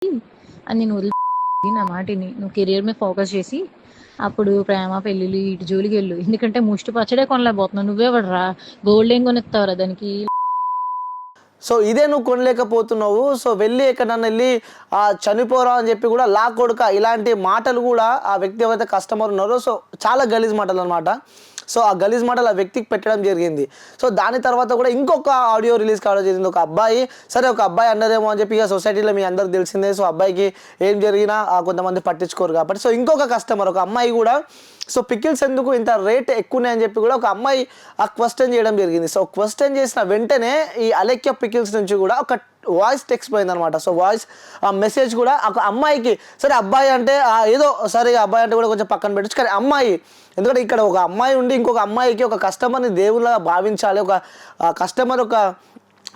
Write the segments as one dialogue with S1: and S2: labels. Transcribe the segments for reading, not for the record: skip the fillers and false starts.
S1: అని నేను నా మాటిని నువ్వు కెరియర్ మీద ఫోకస్ చేసి అప్పుడు ప్రేమ పెళ్ళిళ్ళు ఇటు జోలికి వెళ్ళు. ఎందుకంటే ముష్టి పచ్చడే కొనలేకపోతున్నావు. నువ్వెవడరా గోల్డ్ ఏం కొనిస్తావురా దానికి?
S2: సో ఇదే నువ్వు కొనలేకపోతున్నావు, సో వెళ్ళి ఎక్కడన్నా వెళ్ళి చనిపోరా అని చెప్పి కూడా లా కొడుక ఇలాంటి మాటలు కూడా ఆ వ్యక్తి ఎవరైతే కస్టమర్ ఉన్నారో సో చాలా గలీజ్ మాటలు అనమాట. సో ఆ గలీజ్ మాటలు ఆ వ్యక్తికి పెట్టడం జరిగింది. సో దాని తర్వాత కూడా ఇంకొక ఆడియో రిలీజ్ కావడం జరిగింది. ఒక అబ్బాయి, సరే ఒక అబ్బాయి అన్నారేమో అని చెప్పి ఇక సొసైటీలో మీ అందరికి తెలిసిందే. సో అబ్బాయికి ఏం జరిగినా కొంతమంది పట్టించుకోరు కాబట్టి, సో ఇంకొక కస్టమర్ ఒక అమ్మాయి కూడా సో పికిల్స్ ఎందుకు ఇంత రేట్ ఎక్కువనే అని చెప్పి కూడా ఒక అమ్మాయి ఆ క్వశ్చన్ చేయడం జరిగింది. సో క్వశ్చన్ చేసిన వెంటనే ఈ అలెక్య పికిల్స్ నుంచి కూడా ఒక వాయిస్ టెక్స్ట్ పోయింది అనమాట. సో వాయిస్ మెసేజ్ కూడా ఒక అమ్మాయికి, సరే అబ్బాయి అంటే ఏదో సరే అబ్బాయి అంటే కూడా కొంచెం పక్కన పెట్టచ్చు, కానీ అమ్మాయి, ఎందుకంటే ఇక్కడ ఒక అమ్మాయి ఉండి ఇంకొక అమ్మాయికి ఒక కస్టమర్ని దేవుళ్ళగా భావించాలి. ఒక కస్టమర్ ఒక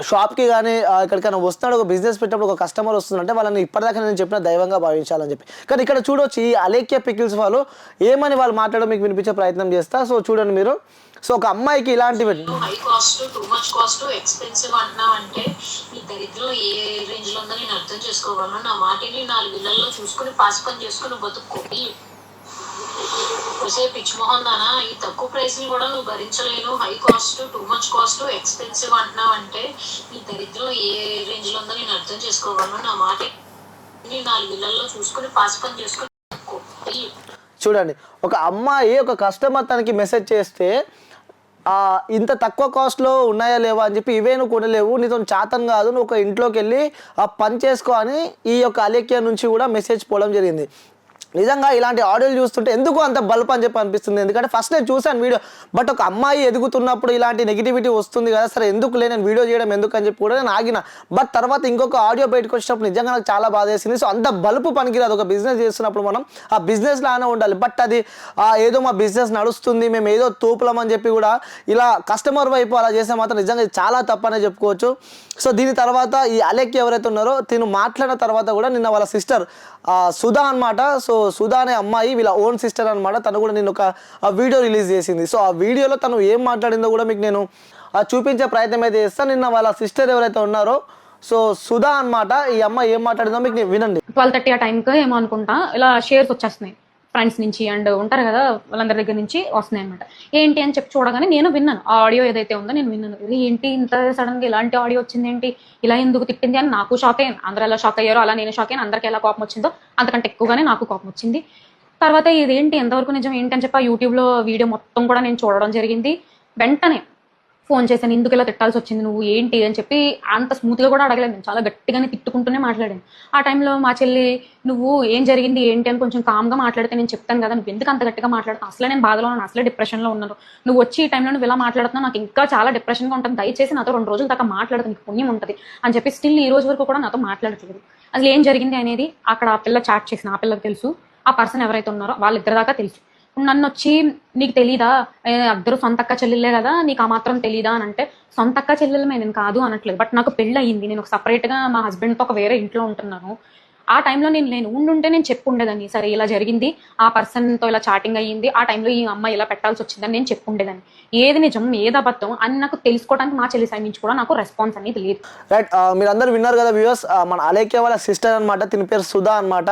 S2: షాప్కి కానీ ఎక్కడికైనా వస్తున్నాడు, ఒక బిజినెస్ పెట్టినప్పుడు ఒక కస్టమర్ వస్తుందంటే వాళ్ళని ఇప్పటిదాకా నేను చెప్పిన దైవంగా భావించాలని చెప్పి. కానీ ఇక్కడ చూడొచ్చు ఈ అలేఖ్య పికిల్స్ వాళ్ళు ఏమని వాళ్ళు మాట్లాడడం మీకు వినిపించే ప్రయత్నం చేస్తా. సో చూడండి మీరు. సో ఒక అమ్మాయికి ఇలాంటివి
S3: high cost, too much cost, expensive అంటున్నావు అంటే ఈ దరిద్రం ఏ రేంజ్ లో ఉందో నేను అర్థం చేసుకోగలను. నా మాటిని 4 ఇళ్లలో చూసుకుని పాస్ పని చేసుకుని బతుక్కోటి. పిచ్చి మొహం దానా, ఈ తక్కువ ప్రైస్ని కూడా నువ్వు భరించలేను. High cost, too much cost, expensive అంటున్నావు అంటే ఈ దరిద్రం ఏ రేంజ్ లో ఉందో నేను అర్థం చేసుకోగలను. నా మాటిని 4 ఇళ్లలో చూసుకుని పాస్ పని చేసుకుని బతుక్కోటి.
S2: చూడండి, ఒక అమ్మాయి ఒక కస్టమర్ తనకి మెసేజ్ చేస్తే ఇంత తక్కువ కాస్ట్లో ఉన్నాయా లేవా అని చెప్పి, ఇవే నువ్వు కొనలేవు, నీతో చాతన్ కాదు, నువ్వు ఒక ఇంట్లోకి వెళ్ళి పని చేసుకో అని ఈ యొక్క అలేఖ్య నుంచి కూడా మెసేజ్ పోవడం జరిగింది. నిజంగా ఇలాంటి ఆడియోలు చూస్తుంటే ఎందుకు అంత బల్బ్ అని చెప్పి అనిపిస్తుంది. ఎందుకంటే ఫస్ట్ నేను చూశాను వీడియో, బట్ ఒక అమ్మాయి ఎదుగుతున్నప్పుడు ఇలాంటి నెగిటివిటీ వస్తుంది కదా, సరే ఎందుకు నేను వీడియో చేయడం ఎందుకు అని చెప్పి కూడా నేను ఆగిన. బట్ తర్వాత ఇంకొక ఆడియో బయటకు వచ్చినప్పుడు నిజంగా నాకు చాలా బాధ వేసింది. సో అంత బల్బు పనికిరాదు. ఒక బిజినెస్ చేస్తున్నప్పుడు మనం ఆ బిజినెస్ లానే ఉండాలి. బట్ అది ఏదో మా బిజినెస్ నడుస్తుంది, మేము ఏదో తోపులం అని చెప్పి కూడా ఇలా కస్టమర్ వైపు అలా చేస్తే మాత్రం నిజంగా చాలా తప్పనే చెప్పుకోవచ్చు. సో దీని తర్వాత ఈ అలెక్కి ఎవరైతే ఉన్నారో తిను మాట్లాడిన తర్వాత కూడా నిన్న వాళ్ళ సిస్టర్ సుధా అనమాట. సో సుధా అనే అమ్మాయి వీళ్ళ ఓన్ సిస్టర్ అనమాట. తను కూడా నేను ఒక వీడియో రిలీజ్ చేసింది. సో ఆ వీడియోలో తను ఏం మాట్లాడిందో కూడా మీకు నేను చూపించే ప్రయత్నం అయితే చేస్తాను. నిన్న వాళ్ళ సిస్టర్ ఎవరైతే ఉన్నారో సో సుధా అనమాట, ఈ అమ్మాయి ఏం మాట్లాడిందో మీకు వినండి.
S4: 12:30 ఆ టైంకి ఏమో అనుకుంటా ఇలా షేర్స్ వచ్చేస్తున్నాయి ఫ్రెండ్స్ నుంచి అండ్ ఉంటారు కదా వాళ్ళందరి దగ్గర నుంచి వస్తున్నాయి అనమాట. ఏంటి అని చెప్పి చూడగానే నేను విన్నాను, ఆ ఆడియో ఏదైతే ఉందో నేను విన్నాను. ఏంటి ఇంత సడన్గా ఇలాంటి ఆడియో వచ్చింది, ఏంటి ఇలా ఎందుకు తిట్టింది అని నాకు షాక్ అయ్యాను. అందరూ ఎలా షాక్ అయ్యారో అలా నేను షాక్ అయ్యాను. అందరికీ ఎలా కోపం వచ్చిందో అంతకంటే ఎక్కువగానే నాకు కోపం వచ్చింది. తర్వాత ఇదేంటి ఎంతవరకు నిజం ఏంటి అని చెప్పి ఆ యూట్యూబ్లో వీడియో మొత్తం కూడా నేను చూడడం జరిగింది. వెంటనే ఫోన్ చేశాను, ఎందుకు ఇలా తిట్టాల్సి వచ్చింది నువ్వు ఏంటి అని చెప్పి. అంత స్మూత్గా కూడా అడగలేదు, నేను చాలా గట్టిగానే తిట్టుకుంటూనే మాట్లాడాను. ఆ టైంలో మా చెల్లి నువ్వు ఏం జరిగింది ఏంటి అని కొంచెం కామ్గా మాట్లాడితే నేను చెప్తాను కదా, నువ్వు ఎందుకు అంత గట్టిగా మాట్లాడుతావు, అసలే నేను బాధలో ఉన్నాను, అసలే డిప్రెషన్లో ఉన్నాను, నువ్వు వచ్చి ఈ టైంలో నువ్వు ఇలా మాట్లాడుతున్నావు, నాకు ఇంకా చాలా డిప్రెషన్గా ఉంటుంది, దయచేసి నాతో 2 రోజుల దాకా మాట్లాడదు, నీకు పుణ్యం ఉంటుంది అని చెప్పి స్టిల్ ఈ రోజు వరకు కూడా నాతో మాట్లాడట్లేదు. అసలు ఏం జరిగింది అనేది అక్కడ ఆ పిల్ల చాట్ చేసిన ఆ పిల్లకి తెలుసు, ఆ పర్సన్ ఎవరైతే ఉన్నారో వాళ్ళిద్దరి దాకా తెలుసు. నన్ను వచ్చి నీకు తెలీదా, అందరూ సొంత అక్క చెల్లెలే కదా, నీకు ఆ మాత్రం తెలీదా అని అంటే, సొంత అక్క చెల్లెలమే నేను కాదు అనట్లేదు, బట్ నాకు పెళ్ళి అయ్యింది, నేను ఒక సపరేట్గా మా హస్బెండ్తో ఒక వేరే ఇంట్లో ఉంటున్నాను. ఆ టైంలో నేను ఉండుంటే నేను చెప్పుండేదాన్ని, సరే ఇలా జరిగింది, ఆ పర్సన్తో ఇలా చాటింగ్ అయ్యింది, ఆ టైంలో ఈ అమ్మాయి ఇలా పెట్టాల్సి వచ్చిందని నేను చెప్పుండేదాన్ని. ఏది నిజం ఏది అబద్ధం అని నాకు తెలుసుకోవడానికి మా చెల్లి సైడ్ నుంచి కూడా నాకు రెస్పాన్స్ అనేది లేదు.
S2: రైట్, మీరు అందరూ విన్నారు కదా వ్యూవర్స్, మన అలేఖ్య వాళ్ళ సిస్టర్ అనమాట, తిని పేరు సుధా అనమాట.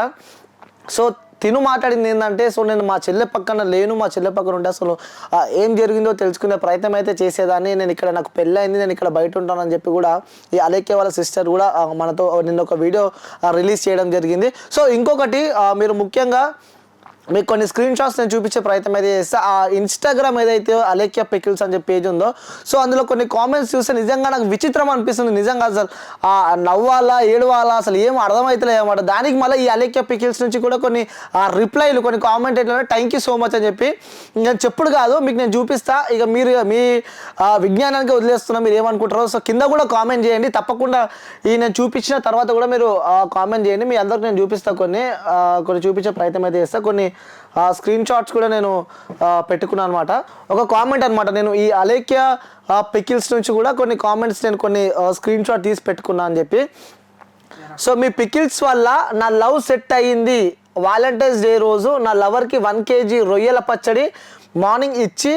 S2: సో తిను మాట్లాడింది ఏంటంటే, సో నేను మా చెల్లె పక్కన లేను, మా చెల్లె పక్కన ఉంటే అసలు ఏం జరిగిందో తెలుసుకునే ప్రయత్నం అయితే చేసేదాన్ని, నేను ఇక్కడ నాకు పెళ్ళి అయింది, నేను ఇక్కడ బయట ఉంటానని చెప్పి కూడా ఈ అలేఖ్య వాళ్ళ సిస్టర్ కూడా మనతో నిన్న ఒక వీడియో రిలీజ్ చేయడం జరిగింది. సో ఇంకొకటి మీరు ముఖ్యంగా మీకు కొన్ని స్క్రీన్ షాట్స్ నేను చూపించే ప్రయత్నం అయితే చేస్తే, ఆ ఇన్స్టాగ్రామ్ ఏదైతే అలేఖ్య పికిల్స్ అని చెప్పి పేజ్ ఉందో, సో అందులో కొన్ని కామెంట్స్ చూస్తే నిజంగా నాకు విచిత్రం అనిపిస్తుంది. నిజంగా అసలు నవ్వాలా ఏడవాలా అసలు ఏం అర్థమవుతలేదు అన్నమాట. దానికి మళ్ళీ ఈ అలేఖ్య పికిల్స్ నుంచి కూడా కొన్ని రిప్లైలు, కొన్ని కామెంట్ ఎట్లా థ్యాంక్ యూ సో మచ్ అని చెప్పి, నేను చెప్పుడు కాదు మీకు నేను చూపిస్తా, ఇక మీరు మీ విజ్ఞానానికి వదిలేస్తున్నా, మీరు ఏమనుకుంటారో సో కింద కూడా కామెంట్ చేయండి. తప్పకుండా ఈ నేను చూపించిన తర్వాత కూడా మీరు కామెంట్ చేయండి. మీ అందరికి నేను చూపిస్తా, కొన్ని చూపించే ప్రయత్నం అయితే చేస్తా. కొన్ని స్క్రీన్ షాట్స్ కూడా నేను పెట్టుకున్నాను అనమాట. ఒక కామెంట్ అనమాట, నేను ఈ అలేఖ్య పికిల్స్ నుంచి కూడా కొన్ని కామెంట్స్ నేను కొన్ని స్క్రీన్ షాట్ తీసి పెట్టుకున్నా అని చెప్పి. సో మీ పికిల్స్ వల్ల నా లవ్ సెట్ అయ్యింది, వాలంటైన్స్ డే రోజు నా లవర్కి 1 kg రొయ్యల పచ్చడి మార్నింగ్ ఇచ్చి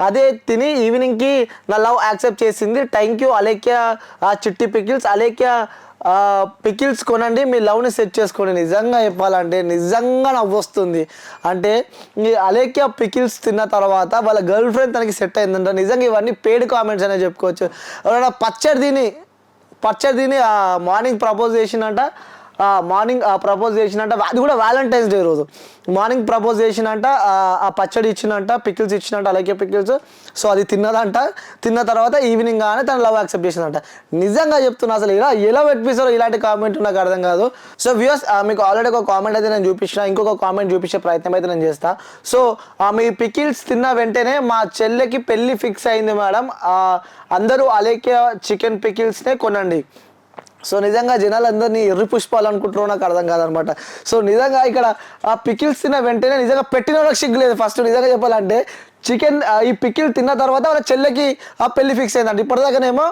S2: అదే తిని ఈవినింగ్కి నా లవ్ యాక్సెప్ట్ చేసింది, థ్యాంక్ యూ అలేఖ్య చిట్టి పికిల్స్. అలేఖ్య పికిల్స్ కొనండి, మీ లవ్ని సెట్ చేసుకోండి. నిజంగా చెప్పాలంటే నిజంగా నవ్వు వస్తుంది. అంటే ఈ అలేఖ్య పికిల్స్ తిన్న తర్వాత వాళ్ళ గర్ల్ ఫ్రెండ్ తనకి సెట్ అయిందంట. నిజంగా ఇవన్నీ పెయిడ్ కామెంట్స్ అనే చెప్పుకోవచ్చు. ఎవరైనా పచ్చడి తిని మార్నింగ్ ప్రపోజ్ చేసినంట, మార్నింగ్ ప్రపోజ్ చేసినంట, అది కూడా వ్యాలంటైన్స్ డే రోజు మార్నింగ్ ప్రపోజ్ చేసినంట, ఆ పచ్చడి ఇచ్చినంట, పికిల్స్ ఇచ్చినంట, అలాగే పికిల్స్. సో అది తిన్నదంట. తిన్న తర్వాత ఈవినింగ్ కానీ తన లవ్ యాక్సెప్ట్ చేసిందంట. నిజంగా చెప్తున్నా, అసలు ఎలా పెట్టిస్తారో ఇలాంటి కామెంట్ నాకు అర్థం కాదు. సో వ్యూయర్స్, మీకు ఆల్రెడీ ఒక కామెంట్ అయితే నేను చూపించిన, ఇంకొక కామెంట్ చూపించే ప్రయత్నం అయితే నేను చేస్తా. సో మీ పికిల్స్ తిన్న వెంటనే మా చెల్లెకి పెళ్ళి ఫిక్స్ అయింది మేడం, అందరూ అలేఖ్య చికెన్ పికిల్స్నే కొనండి. సో నిజంగా జనాలందరినీ ఎర్రి పుష్పాలు అనుకుంటున్నారో నాకు అర్థం కాదనమాట. సో నిజంగా ఇక్కడ ఆ పికిల్స్ తిన్న వెంటనే నిజంగా పెట్టిన వాళ్ళకి సిగ్గులేదు. ఫస్ట్ నిజంగా చెప్పాలంటే ఈ పికిల్ తిన్న తర్వాత వాళ్ళ చెల్లెకి ఆ పెళ్లి ఫిక్స్ అయిందంట. ఇప్పటిదాకానేమో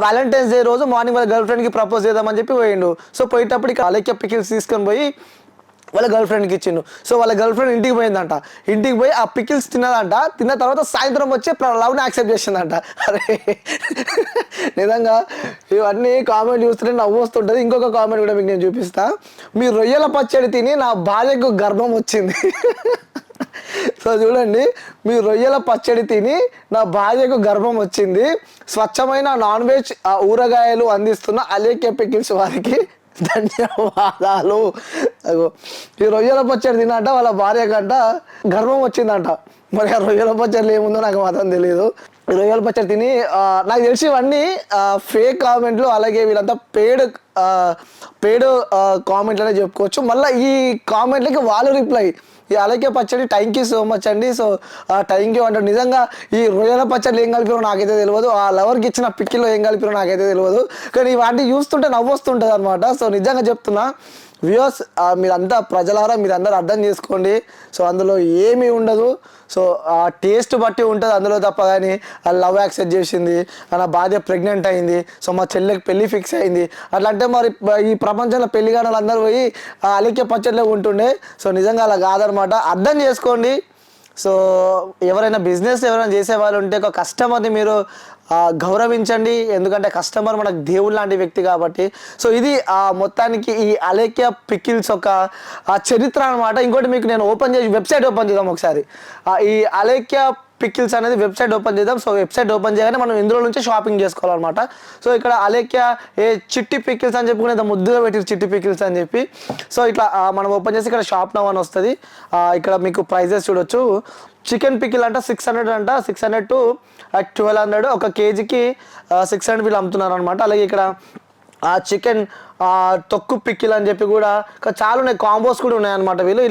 S2: వ్యాలంటైన్స్ డే రోజు మార్నింగ్ వాళ్ళ గర్ల్ ఫ్రెండ్కి ప్రపోజ్ చేద్దామని చెప్పి పోయిండు. సో పోయేటప్పటికి అలేఖ్య పికిల్స్ తీసుకొని పోయి వాళ్ళ గర్ల్ ఫ్రెండ్కి ఇచ్చిండు. సో వాళ్ళ గర్ల్ ఫ్రెండ్ ఇంటికి పోయిందంట. ఇంటికి పోయి ఆ పికిల్స్ తిన్నదంట. తిన్న తర్వాత సాయంత్రం వచ్చి లవ్ని యాక్సెప్ట్ చేసిందంట. అరే నిజంగా ఇవన్నీ కామెంట్ చూస్తుంటే నవ్వు వస్తుంటుంది. ఇంకొక కామెంట్ కూడా మీకు నేను చూపిస్తా. మీ రొయ్యల పచ్చడి తిని నా భార్యకు గర్భం వచ్చింది. సో చూడండి, మీ రొయ్యల పచ్చడి తిని నా భార్యకు గర్భం వచ్చింది. స్వచ్ఛమైన నాన్ వెజ్ ఊరగాయలు అందిస్తున్న అలేఖ్య పికిల్స్ వారికి ధన్యవాదాలు. ఈ రొయ్యల పచ్చడి తినంట వాళ్ళ భార్య కంట గర్భం వచ్చిందంట. మరి ఆ రొయ్యల పచ్చడిలో ఏముందో నాకు మాత్రం తెలియదు. ఈ రొయ్యల పచ్చడి తిని నాకు తెలిసి ఇవన్నీ ఫేక్ కామెంట్లు, అలాగే వీళ్ళంతా పేడ్ కామెంట్లు అనే చెప్పుకోవచ్చు. మళ్ళీ ఈ కామెంట్లకి వాళ్ళు రిప్లై, ఈ అలేఖ్య పచ్చడి థ్యాంక్ యూ సో మచ్ అండి, సో థ్యాంక్ యూ అంటారు. నిజంగా ఈ రొయ్యల పచ్చడిలో ఏం కలిపిరో నాకైతే తెలియదు, ఆ లవర్కి ఇచ్చిన పిక్కిలో ఏం కలిపిరో నాకైతే తెలియదు. కానీ వాటిని చూస్తుంటే నవ్వు వస్తుంటుంది అనమాట. సో నిజంగా చెప్తున్నా వ్యూయర్స్, మీరంతా ప్రజలారా మీరందరూ అర్థం చేసుకోండి. సో అందులో ఏమీ ఉండదు. సో ఆ టేస్ట్ బట్టి ఉంటుంది అందులో తప్ప. కానీ ఆ లవ్ యాక్సెప్ట్ చేసింది, నా భార్య ప్రెగ్నెంట్ అయింది, సో మా చెల్లెకి పెళ్ళి ఫిక్స్ అయింది. అట్లా అంటే మరి ఈ ప్రపంచంలో పెళ్లి కాని వాళ్ళందరూ పోయి అలేఖ్య పచ్చడిలో ఉంటుండే. సో నిజంగా అలా కాదనమాట, అర్థం చేసుకోండి. సో ఎవరైనా బిజినెస్ చేసే వాళ్ళు ఉంటే ఒక కస్టమర్ని మీరు గౌరవించండి. ఎందుకంటే కస్టమర్ మనకు దేవుడు లాంటి వ్యక్తి కాబట్టి. సో ఇది మొత్తానికి ఈ అలేఖ్య పికిల్స్ ఒక చరిత్ర అనమాట. ఇంకోటి మీకు నేను వెబ్సైట్ ఓపెన్ చేద్దాం ఒకసారి. ఈ అలేఖ్య పికిల్స్ అనేది వెబ్సైట్ ఓపెన్ చేద్దాం. సో వెబ్సైట్ ఓపెన్ చేయగానే మనం ఇందులో నుంచి షాపింగ్ చేసుకోవాలన్నమాట. సో ఇక్కడ అలేఖ్య చిట్టి పికిల్స్ అని చెప్పుకునే ముద్దుగా పెట్టారు, చిట్టి పికిల్స్ అని చెప్పి. సో ఇట్లా మనం ఓపెన్ చేసి ఇక్కడ షాప్ నవ్ అని వస్తుంది. ఇక్కడ మీకు ప్రైజెస్ చూడొచ్చు. చికెన్ పికిల్ అంట 600 అంట, 600 to 1200, ఒక కేజీకి 600 వీళ్ళు అమ్ముతున్నారు అనమాట. అలాగే ఇక్కడ చికెన్ తొక్కు పికిల్ అని చెప్పి కూడా చాలా ఉన్నాయి, కాంబోస్ కూడా ఉన్నాయి అనమాట. వీళ్ళు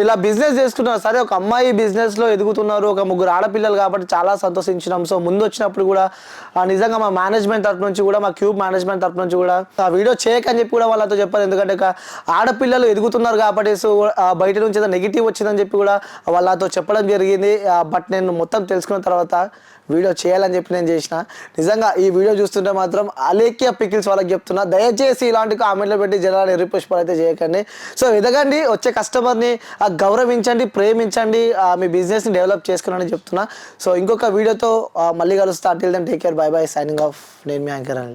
S2: ఇలా బిజినెస్ చేసుకుంటున్నారు. సరే, ఒక అమ్మాయి బిజినెస్లో ఎదుగుతున్నారు, ఒక ముగ్గురు ఆడపిల్లలు కాబట్టి చాలా సంతోషించినాం. సో ముందు వచ్చినప్పుడు కూడా నిజంగా మా మేనేజ్మెంట్ తరఫు నుంచి కూడా, మా క్యూబ్ మేనేజ్మెంట్ తరఫు నుంచి కూడా ఆ వీడియో చేయకని చెప్పి కూడా వాళ్ళతో చెప్పారు. ఎందుకంటే ఆడపిల్లలు ఎదుగుతున్నారు కాబట్టి, సో బయట నుంచి ఏదో నెగిటివ్ వచ్చిందని చెప్పి కూడా వాళ్ళతో చెప్పడం జరిగింది. బట్ నేను మొత్తం తెలుసుకున్న తర్వాత వీడియో చేయాలని చెప్పి నేను చేసిన. నిజంగా ఈ వీడియో చూస్తుంటే మాత్రం అలేఖ్య పికిల్స్ వాళ్ళకి చెప్తున్నా, దయచేసి ఇలాంటి కామెంట్లో పెట్టి జనాలు ఎర్రి పుష్పాలు అయితే చేయకండి. సో ఎదగండి, వచ్చే కస్టమర్ని గౌరవించండి, ప్రేమించండి, మీ బిజినెస్ని డెవలప్ చేసుకున్నానని చెప్తున్నా. సో ఇంకొక వీడియోతో మళ్ళీ కలుస్తా. Till then take care, bye bye, signing off. నేను మీ యాంకర్.